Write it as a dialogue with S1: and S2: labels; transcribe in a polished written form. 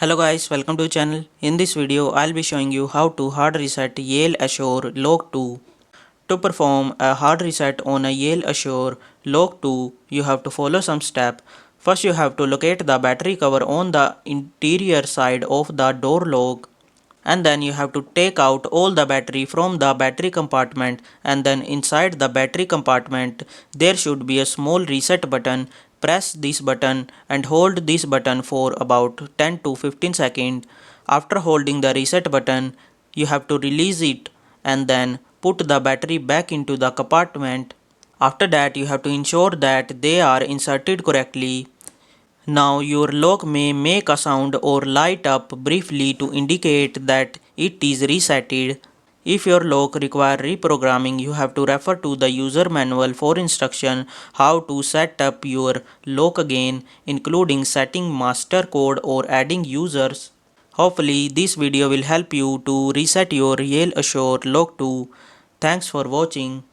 S1: Hello guys, welcome to the channel. In this video, I'll be showing you how to hard reset Yale Assure Log 2. To perform a hard reset on a Yale Assure Log 2, you have to follow some steps. First, you have to locate the battery cover on the interior side of the door lock, and then you have to take out all the battery from the battery compartment, and then inside the battery compartment there should be a small reset button. Press this button and hold this button for about 10 to 15 seconds. After holding the reset button, you have to release it and then put the battery back into the compartment. After that, you have to ensure that they are inserted correctly. Now your lock may make a sound or light up briefly to indicate that it is resetted. If your lock requires reprogramming, you have to refer to the user manual for instruction how to set up your lock again, including setting master code or adding users. Hopefully this video will help you to reset your Yale Assure Lock 2. Thanks for watching.